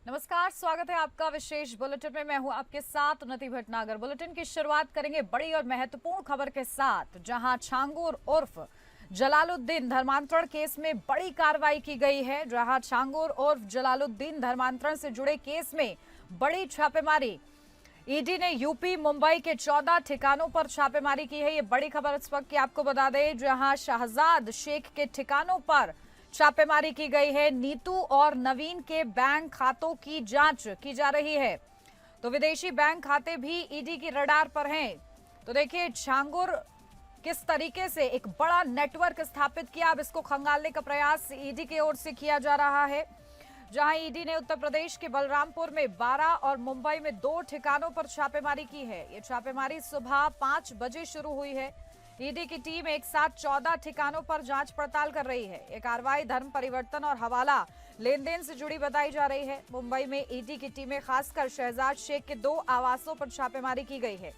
नमस्कार, स्वागत है आपका विशेष बुलेटिन में। मैं हूं आपके साथ उन्नति भटनागर। बुलेटिन की शुरुआत करेंगे बड़ी और महत्वपूर्ण खबर के साथ, जहां छांगुर उर्फ जलालुद्दीन धर्मांतरण केस में बड़ी कार्रवाई की गई है। जहां छांगुर उर्फ जलालुद्दीन धर्मांतरण से जुड़े केस में बड़ी छापेमारी, ईडी ने यूपी मुंबई के 14 ठिकानों पर छापेमारी की है। ये बड़ी खबर इस वक्त की आपको बता दें, जहां शहजाद शेख के ठिकानों पर छापेमारी की गई है। नीतू और नवीन के बैंक खातों की जांच की जा रही है, तो विदेशी बैंक खाते भी ईडी की रडार पर हैं। तो देखिए छांगुर किस तरीके से एक बड़ा नेटवर्क स्थापित किया, अब इसको खंगालने का प्रयास ईडी की ओर से किया जा रहा है। जहां ईडी ने उत्तर प्रदेश के बलरामपुर में 12 और मुंबई में 2 ठिकानों पर छापेमारी की है। ये छापेमारी सुबह 5 बजे शुरू हुई है। ईडी की टीम एक साथ 14 ठिकानों पर जांच पड़ताल कर रही है। ये कार्रवाई धर्म परिवर्तन और हवाला लेन देन से जुड़ी बताई जा रही है। मुंबई में ईडी की टीमें खासकर शहजाद शेख के 2 आवासों पर छापेमारी की गई है।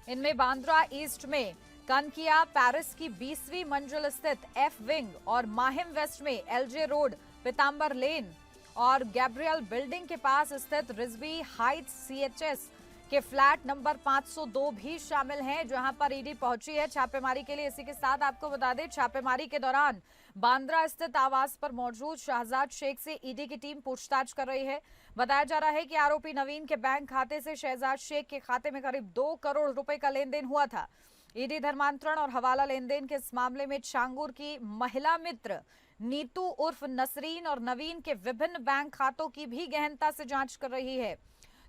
इनमें बांद्रा ईस्ट में कनकिया पैरिस की 20वीं मंजिल स्थित एफ विंग और माहिम वेस्ट में एलजे रोड, पीतांबर लेन और गैब्रियल बिल्डिंग के पास स्थित रिजवी हाइट्स सीएचएस के फ्लैट नंबर 502 भी शामिल हैं, जहां पर ईडी पहुंची है छापेमारी के लिए। इसी के साथ आपको बता दें, छापेमारी के दौरान बांद्रा स्थित आवास पर मौजूद शहजाद शेख से ईडी की टीम पूछताछ कर रही है। बताया जा रहा है कि आरोपी नवीन के बैंक खाते से शहजाद शेख के खाते में करीब 2 करोड़ रुपए का लेन देन हुआ था। ईडी धर्मांतरण और हवाला लेन देन के इस मामले में छांगुर की महिला मित्र नीतू उर्फ नसरीन और नवीन के विभिन्न बैंक खातों की भी गहनता से जांच कर रही है।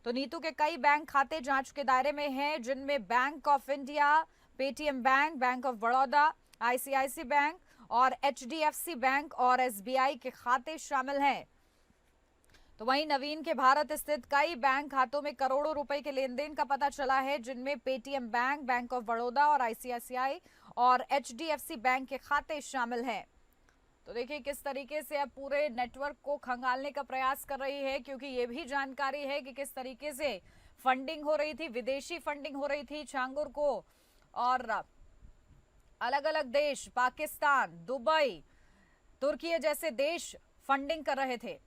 तो नीतू के कई बैंक खाते जांच के दायरे में हैं, जिनमें bank of India, Paytm bank, bank of Baroda, ICICI bank और एचडीएफसी बैंक और एसबीआई के खाते शामिल हैं। तो वहीं नवीन के भारत स्थित कई बैंक खातों में करोड़ों रुपए के लेन देन का पता चला है, जिनमें Paytm bank, bank of Baroda और आईसीआईसीआई और एचडीएफसी बैंक के खाते शामिल हैं। तो देखिए किस तरीके से अब पूरे नेटवर्क को खंगालने का प्रयास कर रही है, क्योंकि ये भी जानकारी है कि किस तरीके से फंडिंग हो रही थी, विदेशी फंडिंग हो रही थी छांगुर को, और अलग अलग देश, पाकिस्तान, दुबई, तुर्की जैसे देश फंडिंग कर रहे थे।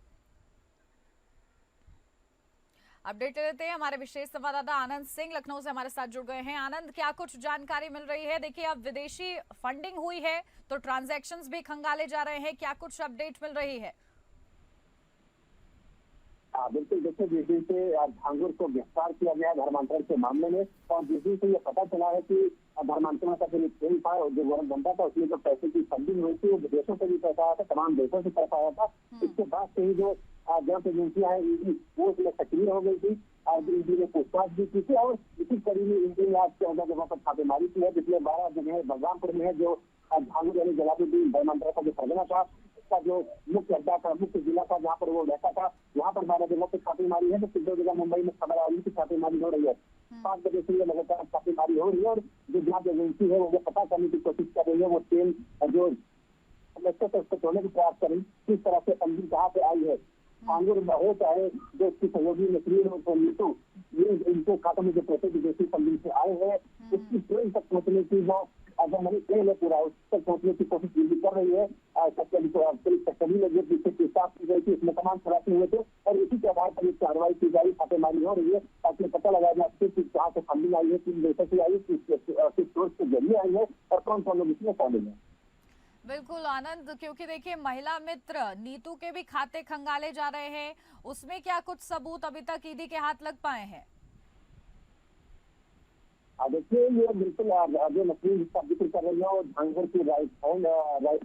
अपडेट लेते हैं, हमारे विशेष संवाददाता आनंद सिंह लखनऊ से हमारे साथ जुड़ गए हैं। आनंद, क्या कुछ जानकारी मिल रही है? देखिए अब विदेशी फंडिंग हुई है तो ट्रांजैक्शंस भी खंगाले जा रहे हैं, क्या कुछ अपडेट मिल रही है? बिल्कुल। देखिए, जिस दिन से छांगुर को गिरफ्तार किया गया धर्मांतरण के मामले में, और जिस दिन से ये पता चला है कि धर्मांतरण का जो खेल था, जो वारंट बनता था, उसमें जो पैसे की फंडिंग हुई थी, वो विदेशों से भी पैसा आया था, तमाम देशों से पैसा आया था। इसके बाद से ही जो जांच एजेंसियां हैं ईडी, वो इसमें सक्रिय हो गई थी। ईडी ने पूछताछ भी की थी और इसी कड़ी में ईडी ने आज 14 जगह पर छापेमारी की है, जिसमें 12 जगह बलरामपुर में है, जो छांगुर यानी जलालुद्दीन धर्मांतरण का जो सरगना था, का जो मुख्य अड्डा था, मुख्य जिला था, जहाँ पर वो रहता था, वहाँ पर 12 जगहों पर छापेमारी है। तो 2 जगह मुंबई में खबर आ रही है कि छापेमारी हो रही है। 5 बजे से ये लगातार छापेमारी हो रही है और जो जांच एजेंसी है वो पता करने की कोशिश कर रही है, वो तेल जो उसको तोड़ने का प्रयास कर रही है, किस तरह से फंडिंग कहाँ से आई है। छांगुर हो चाहे जो उसकी सहयोगी नसरीन हो, नीतू, ये इनके खातों में जो पैसे विदेशी फंडिंग से आए हैं, उसकी ट्रेन तक पहुँचने की जो अगर मनी ट्रेन है पूरा, उस तक पहुँचने की कोशिश भी कर रही है। कस्टडी में जो पीछे पूछताछ की गई थी, इसमें तमाम खुलासे हुए थे और इसी के आधार पर कार्रवाई की जा रही, छापेमारी हो रही है, ताकि पता लगाया जा सके कि कहाँ से फंडिंग आई है, किन देशों से आई है, किस सोर्स के जरिए आई है और कौन कौन लोग इसमें शामिल है। बिल्कुल आनंद, क्योंकि देखिए महिला मित्र नीतू के भी खाते खंगाले जा रहे हैं, उसमें क्या कुछ सबूत अभी तक ईडी के हाथ लग पाए हैं? देखिए, ये बिल्कुल जो नसरीन जिसका जिक्र कर रही है, वो छांगुर की राइट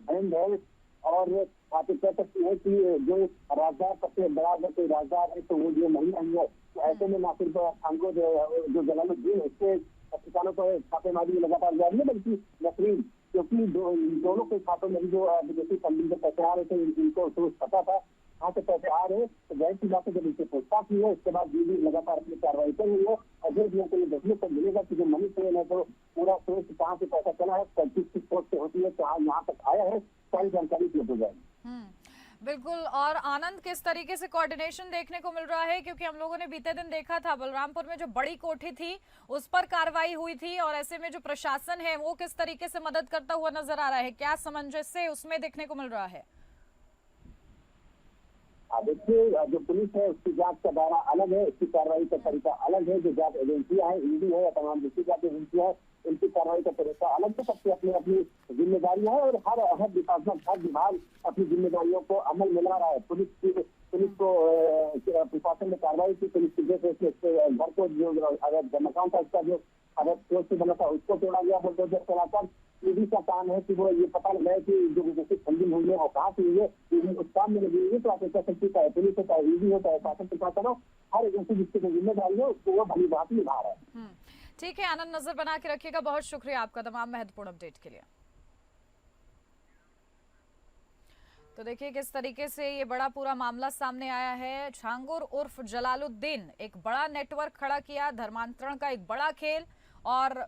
हैंड है और आप कह सकते हैं कि जो राजदार सबसे बड़ा अगर कोई राजदार है तो वो जो महिला ही है। तो ऐसे में ना सिर्फ छांगुर जो जलालुद्दीन, उसके ठिकानों पर छापेमारी लगातार जारी है, बल्कि नसरीन, क्योंकि दोनों के खातों में जो विदेशी फंडिंग के पैसे आ रहे थे, इनको पता था कहाँ से पैसे आ रहे हैं। तो जाहिर सी बात है, जब इनसे पूछताछ की है, उसके बाद ईडी लगातार अपनी कार्रवाई कर रही है और जो लोगों को ये देखने को मिलेगा कि जो मनी ट्रेन है, तो पूरा सोर्स कहाँ से पैसा चला है, किस सोर्स से होती है, कहाँ यहाँ तक आया है, सारी जानकारी उपलब्ध हो जाएगी। बिल्कुल। और आनंद, किस तरीके से कोऑर्डिनेशन देखने को मिल रहा है, क्योंकि हम लोगों ने बीते दिन देखा था बलरामपुर में जो बड़ी कोठी थी उस पर कार्रवाई हुई थी, और ऐसे में जो प्रशासन है वो किस तरीके से मदद करता हुआ नजर आ रहा है, क्या सामंजस्य उसमें देखने को मिल रहा है? देखिए, जो पुलिस है उसकी जांच का दायरा अलग है, उसकी कार्रवाई का तरीका अलग है। जो जांच एजेंसियां हैं, ईडी है या तमाम दूसरी जांच एजेंसियां हैं, इनकी कार्रवाई का तरीका अलग है। सबकी अपनी अपनी जिम्मेदारियां हैं और हर डिपार्टमेंट, हर विभाग अपनी जिम्मेदारियों को अमल में ला रहा है। पुलिस को प्रशासन ने कार्रवाई की, पुलिस की घर को जो अगर मकान था उसका जो अगर कोर्ट से बना था उसको तोड़ा गया बुलडोजर चलाकर। ईडी का काम है कि वो ये पता लगाए कि जो विदेशी फंडिंग हुई है वो कहाँ से हुई है। ईडी उस काम में लगी हुई है। तो आप ऐसा सकती है, पुलिस होता है, ईडी होता है, शासन प्रशासन हो, हर एजेंसी जिसकी जिम्मेदारी है उसको वो भली बात निभा रहा है। ठीक है आनंद, नजर बना के रखिएगा। बहुत शुक्रिया आपका तमाम महत्वपूर्ण अपडेट के लिए। तो देखिए किस तरीके से ये बड़ा पूरा मामला सामने आया है। छांगुर उर्फ जलालुद्दीन एक बड़ा नेटवर्क खड़ा किया, धर्मांतरण का एक बड़ा खेल। और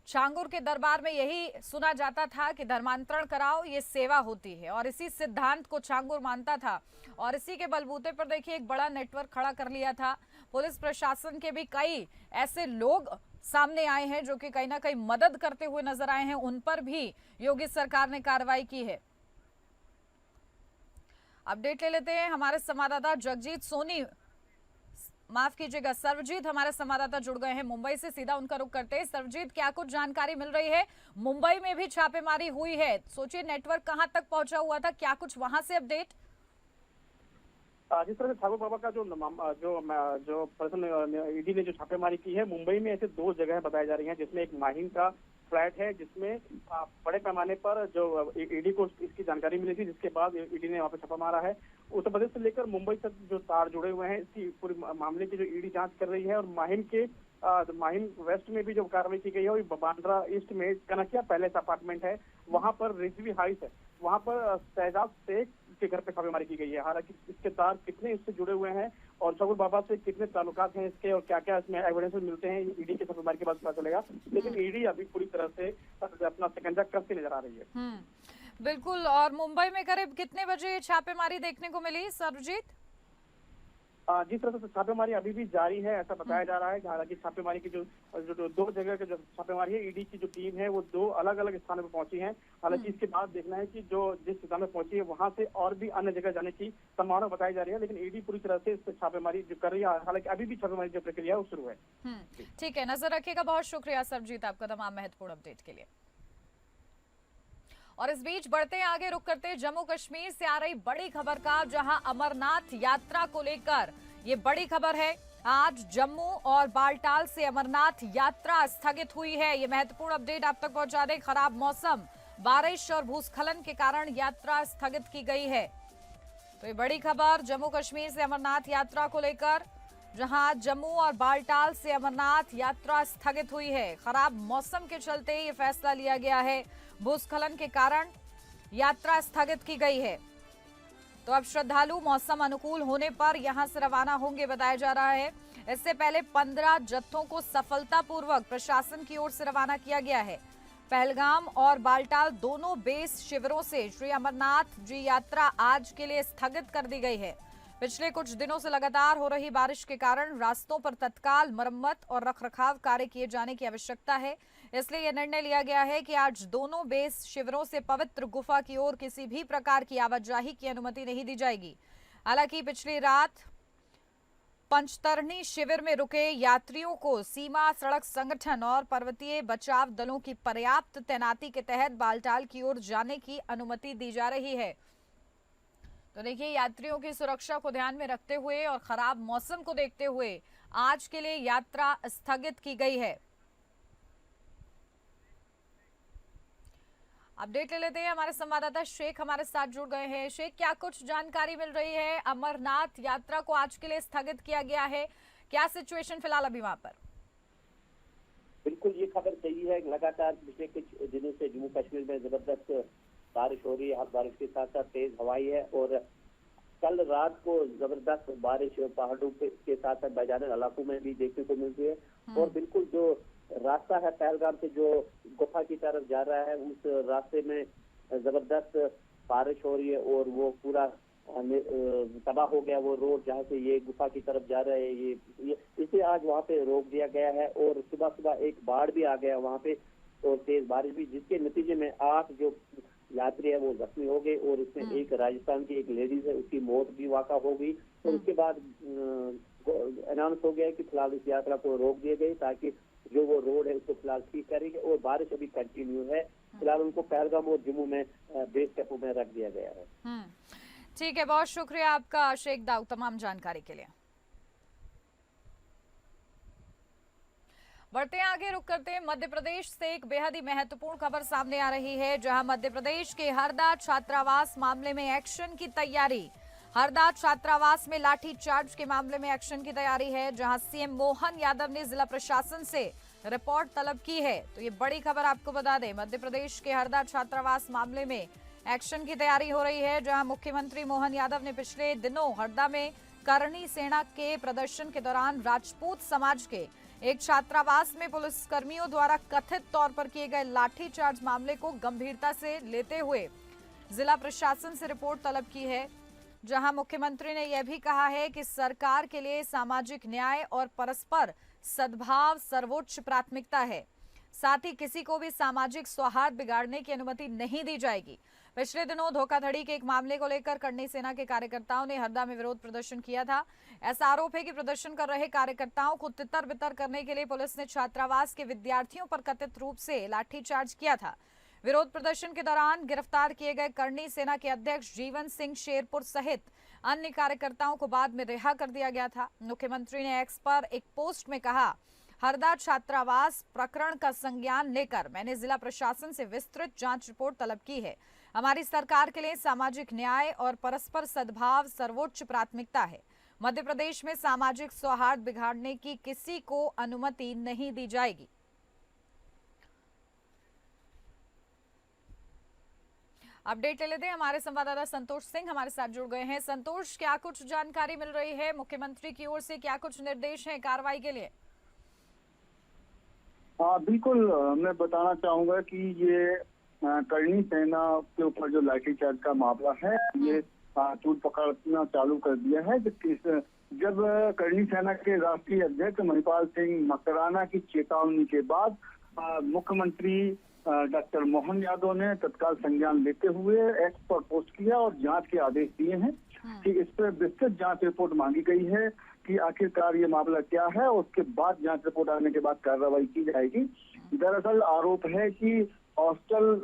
छांगुर के दरबार में यही सुना जाता था कि धर्मांतरण कराओ, ये सेवा होती है, और इसी सिद्धांत को छांगुर मानता था। और इसी के बलबूते पर देखिए एक बड़ा नेटवर्क खड़ा कर लिया था। पुलिस प्रशासन के भी कई ऐसे लोग सामने आए हैं जो कि कहीं ना कहीं मदद करते हुए नजर आए हैं। उन पर भी योगी सरकार ने कार्रवाई की है। अपडेट ले लेते हैं, हमारे संवाददाता जगजीत सोनी, माफ कीजिएगा सर्वजीत, हमारे संवाददाता जुड़ गए हैं मुंबई से। सीधा उनका रुख करते हैं। सर्वजीत, क्या कुछ जानकारी मिल रही है? मुंबई में भी छापेमारी हुई है, सोचिए नेटवर्क कहां तक पहुंचा हुआ था, क्या कुछ वहां से अपडेट? जिस तरह से ठाकुर बाबा का जो पर्सन ईडी ने जो छापेमारी की है, मुंबई में ऐसे 2 जगह बताई जा रही हैं, जिसमें एक माहिम का फ्लैट है, जिसमें बड़े पैमाने पर जो ईडी को इसकी जानकारी मिली थी, जिसके बाद ईडी ने वहाँ पे छापा मारा है। उत्तर प्रदेश से लेकर मुंबई तक जो तार जुड़े हुए हैं, इसकी पूरी मामले की जो ईडी जांच कर रही है। और माहिम वेस्ट में भी जो कार्रवाई की गई है, वो बांद्रा ईस्ट में कनकिया पैलेस अपार्टमेंट है, वहाँ पर रिजवी हाउस है, वहाँ पर शहजाद शेख के घर पे छापेमारी की गई है। हालांकि इसके तार कितने इससे जुड़े हुए हैं और ठाकुर बाबा से कितने ताल्लुकात हैं इसके, और क्या क्या इसमें एविडेंस मिलते हैं, ईडी के छापेमारी के बाद पता चलेगा। लेकिन ईडी अभी पूरी तरह से अपना शिकंजा कसती नजर आ रही है। बिल्कुल। और मुंबई में करीब कितने बजे छापेमारी देखने को मिली सर्वजीत? जिस तरह से छापेमारी अभी भी जारी है ऐसा बताया जा रहा है। हालांकि छापेमारी की जो 2 जगह के जो छापेमारी है, ईडी की जो टीम है वो 2 अलग अलग स्थानों पर पहुंची है। हालांकि इसके बाद देखना है कि जो जिस स्थान में पहुंची है वहां से और भी अन्य जगह जाने की संभावना बताई जा रही है। लेकिन ईडी पूरी तरह से इस छापेमारी जो कर रही है, हालांकि अभी भी छापेमारी जो प्रक्रिया है वो शुरू है। ठीक है, नजर रखिएगा। बहुत शुक्रिया सर्वजीत आपका तमाम महत्वपूर्ण अपडेट के लिए। और इस बीच बढ़ते हैं आगे, रुक करते जम्मू कश्मीर से आ रही बड़ी खबर का, जहां अमरनाथ यात्रा को लेकर ये बड़ी खबर है। आज जम्मू और बालटाल से अमरनाथ यात्रा स्थगित हुई है। ये महत्वपूर्ण अपडेट आप तक पहुंचा दें। खराब मौसम, बारिश और भूस्खलन के कारण यात्रा स्थगित की गई है। तो ये बड़ी खबर जम्मू कश्मीर से अमरनाथ यात्रा को लेकर, जहां जम्मू और बालटाल से अमरनाथ यात्रा स्थगित हुई है। खराब मौसम के चलते ये फैसला लिया गया है। भूस्खलन के कारण यात्रा स्थगित की गई है। तो अब श्रद्धालु मौसम अनुकूल होने पर यहां से रवाना होंगे, बताया जा रहा है। इससे पहले 15 जत्थों को सफलतापूर्वक प्रशासन की ओर से रवाना किया गया है। पहलगाम और बालटाल दोनों बेस शिविरों से श्री अमरनाथ जी यात्रा आज के लिए स्थगित कर दी गई है। पिछले कुछ दिनों से लगातार हो रही बारिश के कारण रास्तों पर तत्काल मरम्मत और रखरखाव कार्य किए जाने की आवश्यकता है। इसलिए यह निर्णय लिया गया है कि आज दोनों बेस शिविरों से पवित्र गुफा की ओर किसी भी प्रकार की आवाजाही की अनुमति नहीं दी जाएगी। हालांकि पिछली रात पंचतरणी शिविर में रुके यात्रियों को सीमा सड़क संगठन और पर्वतीय बचाव दलों की पर्याप्त तैनाती के तहत बालटाल की ओर जाने की अनुमति दी जा रही है। तो देखिए, यात्रियों की सुरक्षा को ध्यान में रखते हुए और खराब मौसम को देखते हुए आज के लिए यात्रा स्थगित की गई है। अपडेट ले लेते हैं, हमारे संवाददाता शेख हमारे साथ जुड़ गए हैं। शेख, क्या कुछ जानकारी मिल रही है? अमरनाथ यात्रा को आज के लिए स्थगित किया गया है, क्या सिचुएशन फिलहाल अभी वहां पर? बिल्कुल ये खबर सही है। लगातार पिछले कुछ दिनों से जम्मू कश्मीर में जबरदस्त बारिश हो रही है। बारिश के साथ साथ तेज हवाई है और कल रात को जबरदस्त बारिश पहाड़ों के साथ साथ मैदानी इलाकों में भी देखने को मिल रही है। और बिल्कुल जो रास्ता है पहलगाम से जो गुफा की तरफ जा रहा है, उस रास्ते में जबरदस्त बारिश हो रही है और वो पूरा तबाह हो गया वो रोड जहाँ से ये गुफा की तरफ जा रहा है। ये इसे आज वहाँ पे रोक दिया गया है और सुबह सुबह एक बाढ़ भी आ गया वहाँ पे और तेज बारिश भी, जिसके नतीजे में 8 जो यात्री है वो जख्मी हो गए और इसमें एक राजस्थान की एक लेडीज है उसकी मौत भी वाक़ा हो गई। और उसके बाद अनाउंस हो गया है कि फिलहाल इस यात्रा को रोक दिए गए ताकि जो वो रोड है उसको फिलहाल ठीक करेंगे। और बारिश अभी कंटिन्यू है, फिलहाल उनको पहलगाम और जम्मू में बेस कैंपों में रख दिया गया है। ठीक है, बहुत शुक्रिया आपका शेख दाऊद तमाम जानकारी के लिए। बढ़ते हैं आगे, रुक करते हैं मध्य प्रदेश से। एक बेहद ही महत्वपूर्ण खबर सामने आ रही है, जहां मध्य प्रदेश के हरदा छात्रावास मामले में एक्शन की तैयारी। हरदा छात्रावास में लाठी चार्ज के मामले में एक्शन की तैयारी है, जहां सीएम मोहन यादव ने जिला प्रशासन से रिपोर्ट तलब की है। तो ये बड़ी खबर आपको बता दें, मध्य प्रदेश के हरदा छात्रावास मामले में एक्शन की तैयारी हो रही है, जहां मुख्यमंत्री मोहन यादव ने पिछले दिनों हरदा में करणी सेना के प्रदर्शन के दौरान राजपूत समाज के एक छात्रावास में पुलिस कर्मियों द्वारा कथित तौर पर किए गए लाठीचार्ज मामले को गंभीरता से लेते हुए जिला प्रशासन से रिपोर्ट तलब की है, जहां मुख्यमंत्री ने यह भी कहा है कि सरकार के लिए सामाजिक न्याय और परस्पर सद्भाव सर्वोच्च प्राथमिकता है। साथ ही किसी को भी सामाजिक सौहार्द बिगाड़ने की अनुमति नहीं दी जाएगी। पिछले दिनों धोखाधड़ी के एक मामले को लेकर करणी सेना के कार्यकर्ताओं ने हरदा में विरोध प्रदर्शन किया था। ऐसा आरोप है कि प्रदर्शन कर रहे कार्यकर्ताओं को तितर बितर करने के लिए पुलिस ने छात्रावास के विद्यार्थियों पर कथित रूप से लाठीचार्ज किया था। विरोध प्रदर्शन के दौरान गिरफ्तार किए गए करणी सेना के अध्यक्ष जीवन सिंह शेरपुर सहित अन्य कार्यकर्ताओं को बाद में रिहा कर दिया गया था। मुख्यमंत्री ने एक्स पर एक पोस्ट में कहा, हरदा छात्रावास प्रकरण का संज्ञान लेकर मैंने जिला प्रशासन से विस्तृत जांच रिपोर्ट तलब की है। हमारी सरकार के लिए सामाजिक न्याय और परस्पर सद्भाव सर्वोच्च प्राथमिकता है। मध्य प्रदेश में सामाजिक सौहार्द बिगाड़ने की किसी को अनुमति नहीं दी जाएगी। अपडेट ले लेते हैं, हमारे संवाददाता संतोष सिंह हमारे साथ जुड़ गए हैं। संतोष, क्या कुछ जानकारी मिल रही है? मुख्यमंत्री की ओर से क्या कुछ निर्देश हैं कार्रवाई के लिए? बिल्कुल, मैं बताना चाहूंगा कि ये करणी सेना के ऊपर जो लाठीचार्ज का मामला है, ये तूल पकड़ना चालू कर दिया है। जब करणी सेना के राष्ट्रीय अध्यक्ष महिपाल सिंह मकराना की चेतावनी के बाद मुख्यमंत्री डॉक्टर मोहन यादव ने तत्काल संज्ञान लेते हुए एक्स पर पोस्ट किया और जांच के आदेश दिए हैं कि इस पर विस्तृत जांच रिपोर्ट मांगी गई है कि आखिरकार ये मामला क्या है। उसके बाद जांच रिपोर्ट आने के बाद कार्रवाई की जाएगी। दरअसल आरोप है कि हॉस्टल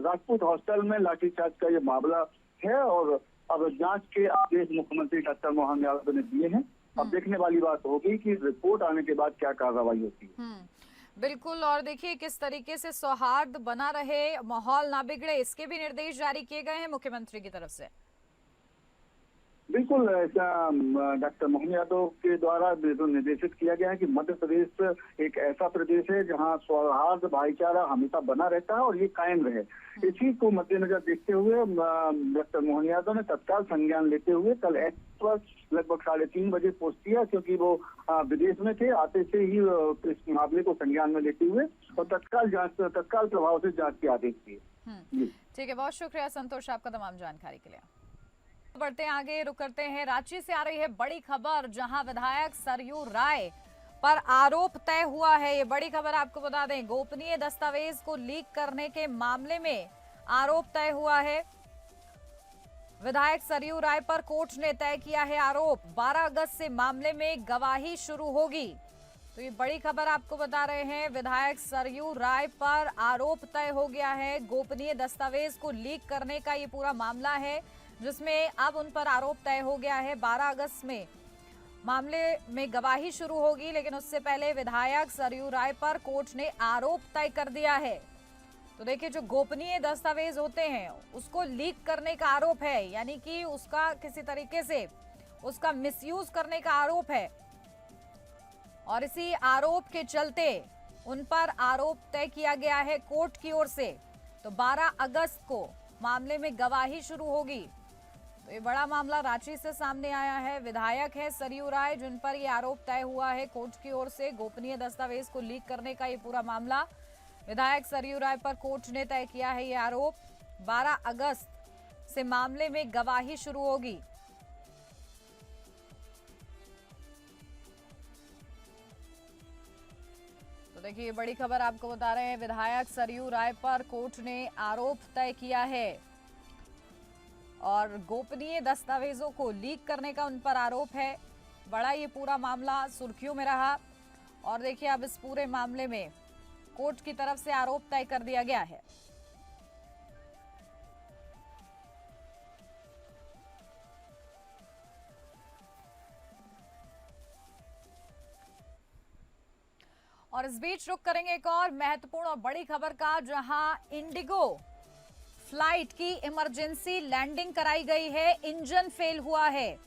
राजपूत हॉस्टल में लाठीचार्ज का ये मामला है और अब जांच के आदेश मुख्यमंत्री डॉक्टर मोहन यादव ने दिए हैं। अब देखने वाली बात होगी कि रिपोर्ट आने के बाद क्या कार्रवाई होती है। बिल्कुल, और देखिए किस तरीके से सौहार्द बना रहे, माहौल ना बिगड़े, इसके भी निर्देश जारी किए गए हैं मुख्यमंत्री की तरफ से। बिल्कुल, ऐसा डॉक्टर मोहन यादव के द्वारा निर्देशित किया गया है कि मध्य प्रदेश एक ऐसा प्रदेश है जहां सौहार्द भाईचारा हमेशा बना रहता है और ये कायम रहे। इसी को मद्देनजर देखते हुए डॉक्टर मोहन यादव ने तत्काल संज्ञान लेते हुए कल एक्स पर लगभग 3:30 बजे पोस्ट किया, क्योंकि वो विदेश में थे। आते से ही इस मामले को संज्ञान में लेते हुए और तत्काल प्रभाव से जांच के आदेश दिए। ठीक है, बहुत शुक्रिया संतोष आपका तमाम जानकारी के लिए। बढ़ते हैं आगे, रुक करते हैं रांची से आ रही है बड़ी खबर, जहां विधायक सरयू राय पर आरोप तय हुआ है। ये बड़ी खबर आपको बता दें, गोपनीय दस्तावेज को लीक करने के मामले में आरोप तय हुआ है। विधायक सरयू राय पर कोर्ट ने तय किया है आरोप। 12 अगस्त से मामले में गवाही शुरू होगी। तो ये बड़ी खबर आपको बता रहे हैं, विधायक सरयू राय पर आरोप तय हो गया है। गोपनीय दस्तावेज को लीक करने का ये पूरा मामला है, जिसमें अब उन पर आरोप तय हो गया है। 12 अगस्त में मामले में गवाही शुरू होगी, लेकिन उससे पहले विधायक सरयू राय पर कोर्ट ने आरोप तय कर दिया है। तो देखिए, जो गोपनीय दस्तावेज होते हैं उसको लीक करने का आरोप है, यानी कि उसका किसी तरीके से उसका मिसयूज करने का आरोप है, और इसी आरोप के चलते उन पर आरोप तय किया गया है कोर्ट की ओर से। तो 12 अगस्त को मामले में गवाही शुरू होगी। तो ये बड़ा मामला रांची से सामने आया है। विधायक है सरयू राय, जिन पर ये आरोप तय हुआ है कोर्ट की ओर से, गोपनीय दस्तावेज को लीक करने का ये पूरा मामला। विधायक सरयू राय पर कोर्ट ने तय किया है ये आरोप। 12 अगस्त से मामले में गवाही शुरू होगी। तो देखिए बड़ी खबर आपको बता रहे हैं, विधायक सरयू राय पर कोर्ट ने आरोप तय किया है और गोपनीय दस्तावेजों को लीक करने का उन पर आरोप है। बड़ा ये पूरा मामला सुर्खियों में रहा और देखिए अब इस पूरे मामले में कोर्ट की तरफ से आरोप तय कर दिया गया है। और इस बीच रुक करेंगे एक और महत्वपूर्ण और बड़ी खबर का, जहां इंडिगो फ्लाइट की इमरजेंसी लैंडिंग कराई गई है, इंजन फेल हुआ है।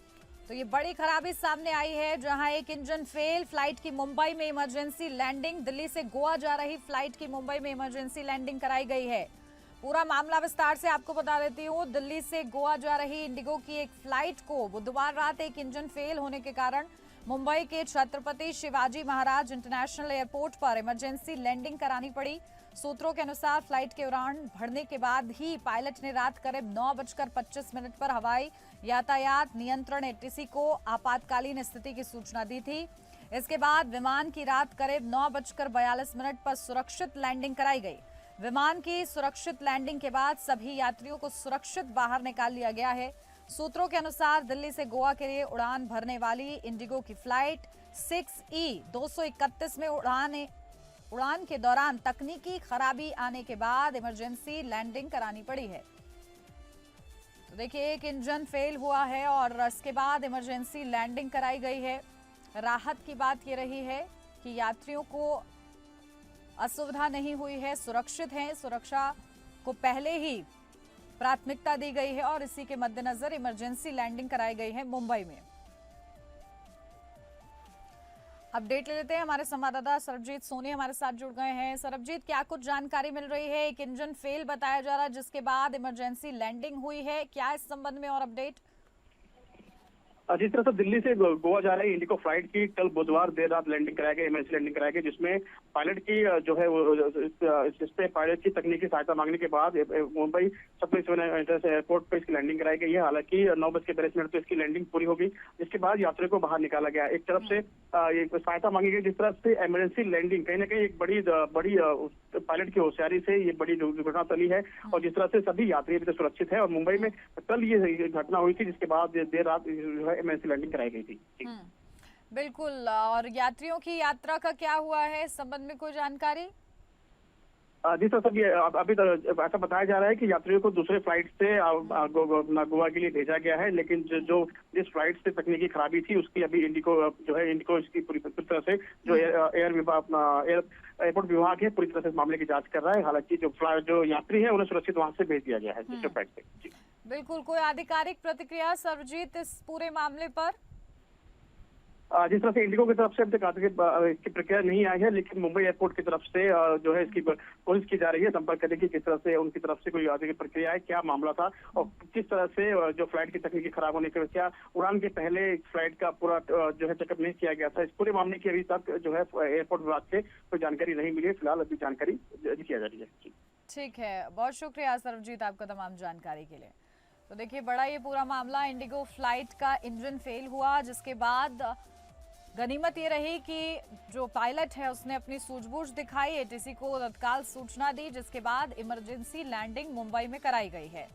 तो ये बड़ी खराबी सामने आई है, जहां एक इंजन फेल, फ्लाइट की मुंबई में इमरजेंसी लैंडिंग, दिल्ली से गोवा जा रही फ्लाइट की मुंबई में इमरजेंसी लैंडिंग कराई गई है। पूरा मामला विस्तार से आपको बता देती हूँ। दिल्ली से गोवा जा रही इंडिगो की एक फ्लाइट को बुधवार रात एक इंजन फेल होने के कारण मुंबई के छत्रपति शिवाजी महाराज इंटरनेशनल एयरपोर्ट पर इमरजेंसी लैंडिंग करानी पड़ी। सूत्रों के अनुसार फ्लाइट के उड़ान भरने के बाद ही पायलट ने रात करीब 9:25 पर हवाई यातायात नियंत्रण एटीसी को आपातकालीन स्थिति की सूचना दी थी। इसके बाद विमान की रात करीब 9:42 पर सुरक्षित लैंडिंग कराई गई। विमान की सुरक्षित लैंडिंग के बाद सभी यात्रियों को सुरक्षित बाहर निकाल लिया गया है। सूत्रों के अनुसार दिल्ली से गोवा के लिए उड़ान भरने वाली इंडिगो की फ्लाइट 6E231 में उड़ान के दौरान तकनीकी खराबी आने के बाद इमरजेंसी लैंडिंग करानी पड़ी है। तो देखिए एक इंजन फेल हुआ है और इसके बाद इमरजेंसी लैंडिंग कराई गई है। राहत की बात ये रही है कि यात्रियों को असुविधा नहीं हुई है, सुरक्षित हैं, सुरक्षा को पहले ही प्राथमिकता दी गई है और इसी के मद्देनजर इमरजेंसी लैंडिंग कराई गई है मुंबई में। अपडेट ले लेते हैं, हमारे संवाददाता सरबजीत सोनी हमारे साथ जुड़ गए हैं। सरबजीत, क्या कुछ जानकारी मिल रही है? एक इंजन फेल बताया जा रहा है जिसके बाद इमरजेंसी लैंडिंग हुई है, क्या इस संबंध में और अपडेट? जिस तरह से दिल्ली से गोवा जा रही इंडिगो फ्लाइट की कल बुधवार देर रात लैंडिंग कराई गई, इमरजेंसी लैंडिंग कराई गई, जिसमें पायलट की जो है इस पे पायलट की तकनीकी सहायता मांगने के बाद मुंबई छत्रपति एयरपोर्ट पर इसकी लैंडिंग कराई गई है। हालांकि 9:42 पर इसकी लैंडिंग पूरी होगी, जिसके बाद यात्रियों को बाहर निकाला गया। एक तरफ से सहायता मांगी गई, जिस तरफ से इमरजेंसी लैंडिंग कहीं ना कहीं एक बड़ी पायलट की होशियारी से ये बड़ी दुर्घटना टली है और जिस तरह से सभी यात्री अभी तक सुरक्षित है। और मुंबई में कल ये घटना हुई थी, जिसके बाद देर रात जो है इमरजेंसी लैंडिंग कराई गई थी। बिल्कुल, और यात्रियों की यात्रा का क्या हुआ है, इस संबंध में कोई जानकारी? जिस तरह से अभी ऐसा बताया जा रहा है कि यात्रियों को दूसरे फ्लाइट से गोवा के लिए भेजा गया है, लेकिन जिस फ्लाइट से तकनीकी खराबी थी उसकी अभी इंडिगो इसकी पूरी तरह से जो एयरपोर्ट विभाग है पूरी तरह से इस मामले की जांच कर रहा है। हालांकि जो यात्री है उन्हें सुरक्षित वहां से भेज दिया गया है दूसरे फ्लाइट से। बिल्कुल, कोई आधिकारिक प्रतिक्रिया सरबजीत इस पूरे मामले पर? जिस तरह से इंडिगो की तरफ से अब तक इसकी प्रक्रिया नहीं आई है, लेकिन मुंबई एयरपोर्ट की तरफ से जो है इसकी कोशिश की जा रही है संपर्क करने की, किस तरह से उनकी तरफ से कोई आगे की प्रक्रिया है, क्या मामला था और किस तरह से जो फ्लाइट की तकनीकी खराब होने के क्या उड़ान के पहले फ्लाइट का पूरा जो है चेकअप नहीं किया गया था। इस पूरे मामले की अभी तक जो है एयरपोर्ट विभाग से कोई जानकारी नहीं मिली है। फिलहाल अभी जानकारी किया जा रही है। ठीक है, बहुत शुक्रिया सरबजीत आपका तमाम जानकारी के लिए। तो देखिए बड़ा ये पूरा मामला, इंडिगो फ्लाइट का इंजन फेल हुआ, जिसके बाद गनीमत ये रही कि जो पायलट है उसने अपनी सूझबूझ दिखाई, एटीसी को तत्काल सूचना दी, जिसके बाद इमरजेंसी लैंडिंग मुंबई में कराई गई है।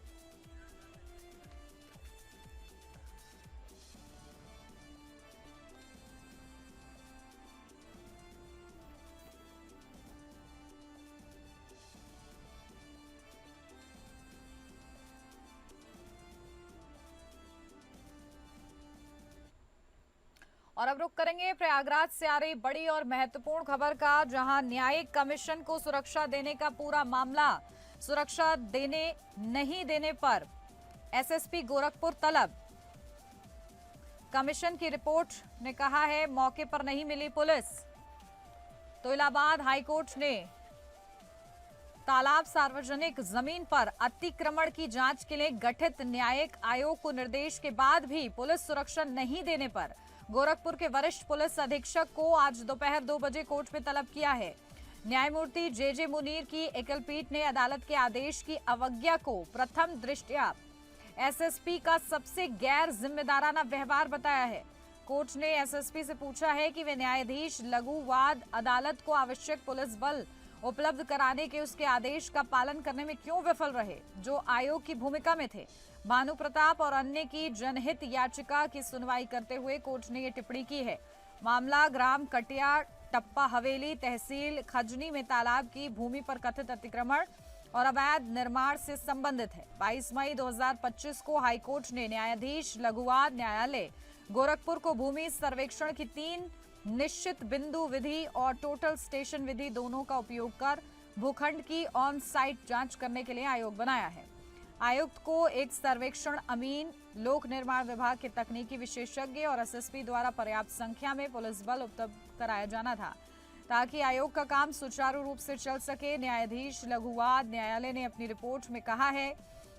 और अब रुक करेंगे प्रयागराज से आ रही बड़ी और महत्वपूर्ण खबर का, जहां न्यायिक कमीशन को सुरक्षा देने का पूरा मामला, सुरक्षा देने नहीं देने पर एसएसपी गोरखपुर तलब। कमीशन की रिपोर्ट ने कहा है मौके पर नहीं मिली पुलिस। तो इलाहाबाद हाईकोर्ट ने तालाब सार्वजनिक जमीन पर अतिक्रमण की जांच के लिए गठित न्यायिक आयोग को निर्देश के बाद भी पुलिस सुरक्षा नहीं देने पर गोरखपुर के वरिष्ठ पुलिस अधीक्षक को आज दोपहर 2 बजे कोर्ट में तलब किया है। न्यायमूर्ति जे मुनीर की एकल पीठ ने अदालत के आदेश की अवज्ञा को प्रथम दृष्टया एसएसपी का सबसे गैर जिम्मेदाराना व्यवहार बताया है। कोर्ट ने एसएसपी से पूछा है कि वे न्यायाधीश लघुवाद अदालत को आवश्यक पुलिस बल उपलब्ध कराने के उसके आदेश का पालन करने में क्यों विफल रहे, जो आयोग की भूमिका में थे। भानु प्रताप और अन्य की जनहित याचिका की सुनवाई करते हुए कोर्ट ने ये टिप्पणी की है। मामला ग्राम कटिया टप्पा हवेली तहसील खजनी में तालाब की भूमि पर कथित अतिक्रमण और अवैध निर्माण से संबंधित है। 22 मई 2025 को हाईकोर्ट ने न्यायाधीश लघुवाद न्यायालय गोरखपुर को भूमि सर्वेक्षण की 3 निश्चित बिंदु विधि और टोटल स्टेशन विधि दोनों का उपयोग कर भूखंड की ऑन साइट जांच करने के लिए आयोग बनाया है। आयुक्त को एक सर्वेक्षण अमीन, लोक निर्माण विभाग के तकनीकी विशेषज्ञ और एसएसपी द्वारा पर्याप्त संख्या में पुलिस बल उपलब्ध कराया जाना था ताकि आयोग का काम सुचारू रूप से चल सके। न्यायाधीश लघुवाद न्यायालय ने अपनी रिपोर्ट में कहा है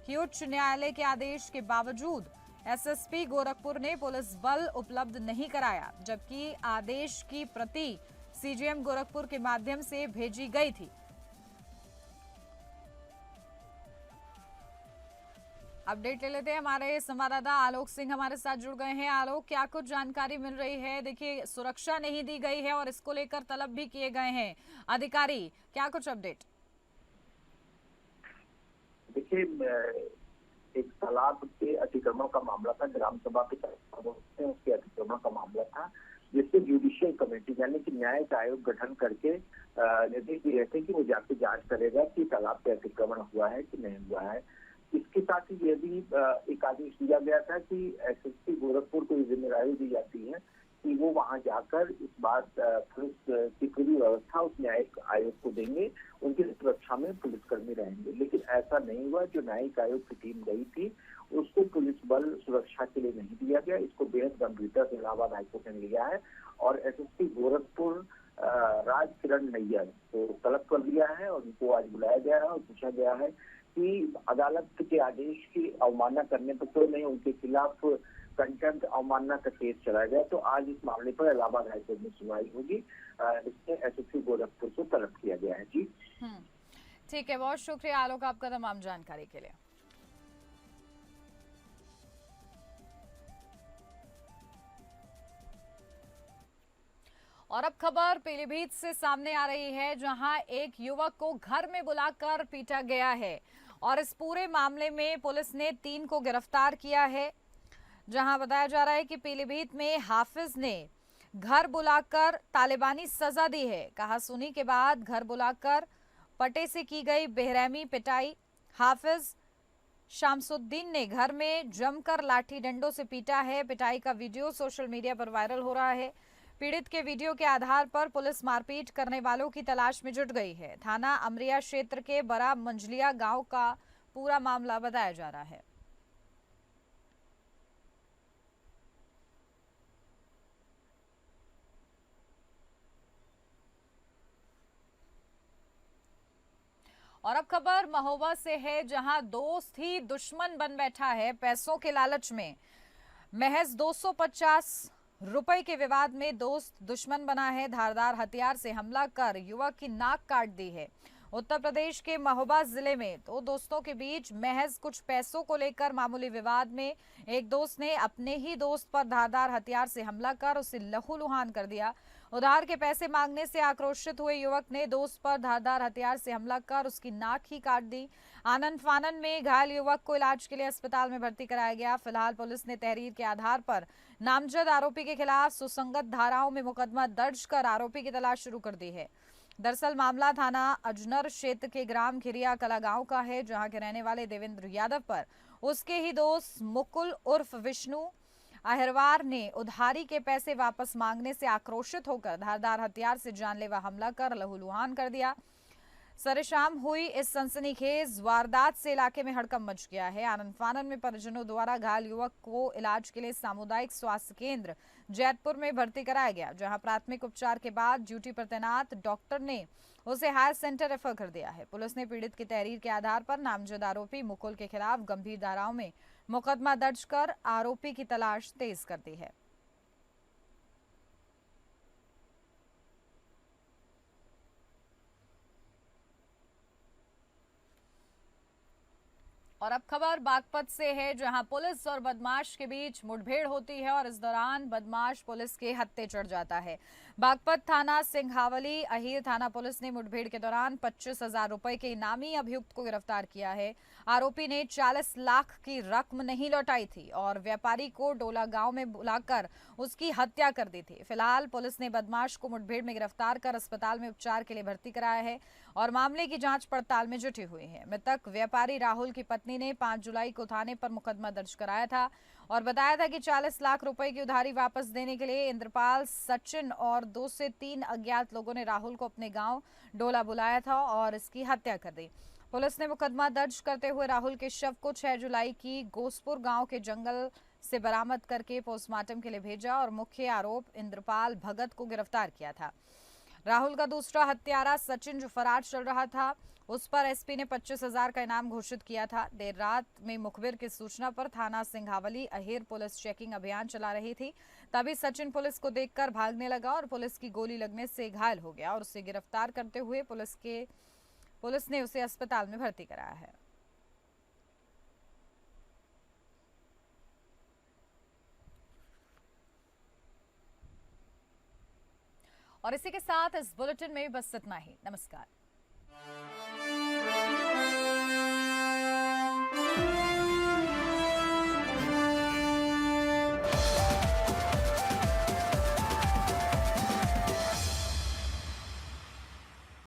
कि उच्च न्यायालय के आदेश के बावजूद एसएसपी गोरखपुर ने पुलिस बल उपलब्ध नहीं कराया, जबकि आदेश की प्रति सीजीएम गोरखपुर के माध्यम से भेजी गई थी। अपडेट ले लेते हैं, हमारे संवाददाता आलोक सिंह हमारे साथ जुड़ गए हैं। आलोक, क्या कुछ जानकारी मिल रही है? देखिए, सुरक्षा नहीं दी गई है और इसको लेकर तलब भी किए गए हैं अधिकारी, क्या कुछ अपडेट? देखिए, एक तालाब के अतिक्रमण का मामला था, ग्राम सभा के उसके अतिक्रमण का मामला था, जिससे जुडिशियल कमेटी यानी कि न्यायिक आयोग गठन करके निर्देश दिए थे कि वो जाके जांच करेगा कि तालाब पे अतिक्रमण हुआ है कि नहीं हुआ है। इसके साथ ही यह भी एक आदेश दिया गया था कि एसएसपी गोरखपुर को जिम्मेदारी दी जाती है कि वो वहां जाकर इस बात पुलिस की पूरी व्यवस्था उस न्यायिक आयोग को देंगे, उनकी सुरक्षा में पुलिसकर्मी रहेंगे। लेकिन ऐसा नहीं हुआ। जो न्यायिक आयोग की टीम गई थी उसको पुलिस बल सुरक्षा के लिए नहीं दिया गया। इसको बेहद गंभीरता से इलाहाबाद हाईकोर्ट ने लिया है और एसएसपी गोरखपुर राज किरण नैयर को तलब कर लिया है और उनको आज बुलाया गया है और पूछा गया है कि अदालत के आदेश की अवमानना करने पर तो नहीं, उनके खिलाफ कंटेम्प्ट अवमानना का केस चलाया गया। तो आज इस मामले पर इलाहाबाद हाईकोर्ट में सुनवाई होगी। इसमें एसएसपी गोरखपुर को तलब किया गया है। जी ठीक है, बहुत शुक्रिया आलोक आपका तमाम जानकारी के लिए। और अब खबर पीलीभीत से सामने आ रही है, जहां एक युवक को घर में बुलाकर पीटा गया है और इस पूरे मामले में पुलिस ने 3 को गिरफ्तार किया है। जहां बताया जा रहा है कि पीलीभीत में हाफिज ने घर बुलाकर तालिबानी सजा दी है। कहासुनी के बाद घर बुलाकर पटे से की गई बेरहमी पिटाई। हाफिज शामसुद्दीन ने घर में जमकर लाठी डंडों से पीटा है। पिटाई का वीडियो सोशल मीडिया पर वायरल हो रहा है। पीड़ित के वीडियो के आधार पर पुलिस मारपीट करने वालों की तलाश में जुट गई है। थाना अमरिया क्षेत्र के बड़ा मंजलिया गांव का पूरा मामला बताया जा रहा है। और अब खबर महोबा से है, जहां दोस्त ही दुश्मन बन बैठा है। पैसों के लालच में महज 250 रुपए के विवाद में दोस्त दुश्मन बना है। धारदार हथियार से हमला कर युवक की नाक काट दी है। उत्तर प्रदेश के महोबा जिले में 2 दोस्तों के बीच महज कुछ पैसों को लेकर मामूली विवाद में एक दोस्त ने अपने ही दोस्त पर धारदार हथियार से हमला कर उसे लहूलुहान कर दिया। उधार के पैसे मांगने से आक्रोशित हुए युवक ने दोस्त पर धारदार हथियार से हमला कर उसकी नाक ही काट दी। आनन फानन में घायल युवक को इलाज के लिए अस्पताल में भर्ती कराया गया। फिलहाल पुलिस ने तहरीर के आधार पर नामजद आरोपी के खिलाफ सुसंगत धाराओं में मुकदमा दर्ज कर आरोपी की तलाश शुरू कर दी है। दरअसल मामला थाना अजनर क्षेत्र के ग्राम खिरिया कला गांव का है, जहां के रहने वाले देवेंद्र यादव पर उसके ही दोस्त मुकुल उर्फ विष्णु अहिरवार ने उधारी के पैसे वापस मांगने से आक्रोशित होकर धारदार हथियार से जानलेवा हमला कर लहूलुहान कर दिया। सरेशाम हुई इस सनसनीखेज वारदात से इलाके में हड़कंप मच गया है। आनंद फानन में परिजनों द्वारा घायल युवक को इलाज के लिए सामुदायिक स्वास्थ्य केंद्र जैतपुर में भर्ती कराया गया, जहां प्राथमिक उपचार के बाद ड्यूटी पर तैनात डॉक्टर ने उसे हायर सेंटर रेफर कर दिया है। पुलिस ने पीड़ित की तहरीर के आधार पर नामजद आरोपी मुकुल के खिलाफ गंभीर धाराओं में मुकदमा दर्ज कर आरोपी की तलाश तेज कर दी है। और अब खबर बागपत से है, जहां पुलिस और बदमाश के बीच मुठभेड़ होती है और इस दौरान बदमाश पुलिस के हत्थे चढ़ जाता है। बागपत थाना सिंघावली अहीर थाना पुलिस ने मुठभेड़ के दौरान 25,000 रुपए के इनामी अभियुक्त को गिरफ्तार किया है। आरोपी ने 40 लाख की रकम नहीं लौटाई थी और व्यापारी को डोला गांव में बुलाकर उसकी हत्या कर दी थी। फिलहाल पुलिस ने बदमाश को मुठभेड़ में गिरफ्तार कर अस्पताल में उपचार के लिए भर्ती कराया है और मामले की जांच पड़ताल में जुटी हुई है। मृतक व्यापारी राहुल की पत्नी ने 5 जुलाई को थाने पर मुकदमा दर्ज कराया था और बताया था कि 40 लाख रुपए की उधारी वापस देने के लिए इंद्रपाल, सचिन और 2 से 3 अज्ञात लोगों ने राहुल को अपने गांव डोला बुलाया था और इसकी हत्या कर दी। पुलिस ने मुकदमा दर्ज करते हुए राहुल के शव को 6 जुलाई की गोसपुर गांव के जंगल से बरामद करके पोस्टमार्टम के लिए भेजा और मुख्य आरोप इंद्रपाल भगत को गिरफ्तार किया था। राहुल का दूसरा हत्यारा सचिन जो फरार चल रहा था, उस पर एसपी ने 25,000 का इनाम घोषित किया था। देर रात में मुखबिर की सूचना पर थाना सिंघावली अहीर पुलिस चेकिंग अभियान चला रही थी। तभी सचिन पुलिस को देखकर भागने लगा और पुलिस की गोली लगने से घायल हो गया और उसे गिरफ्तार करते हुए पुलिस ने उसे अस्पताल में भर्ती कराया है। और इसी के साथ इस बुलेटिन में बस इतना ही। नमस्कार।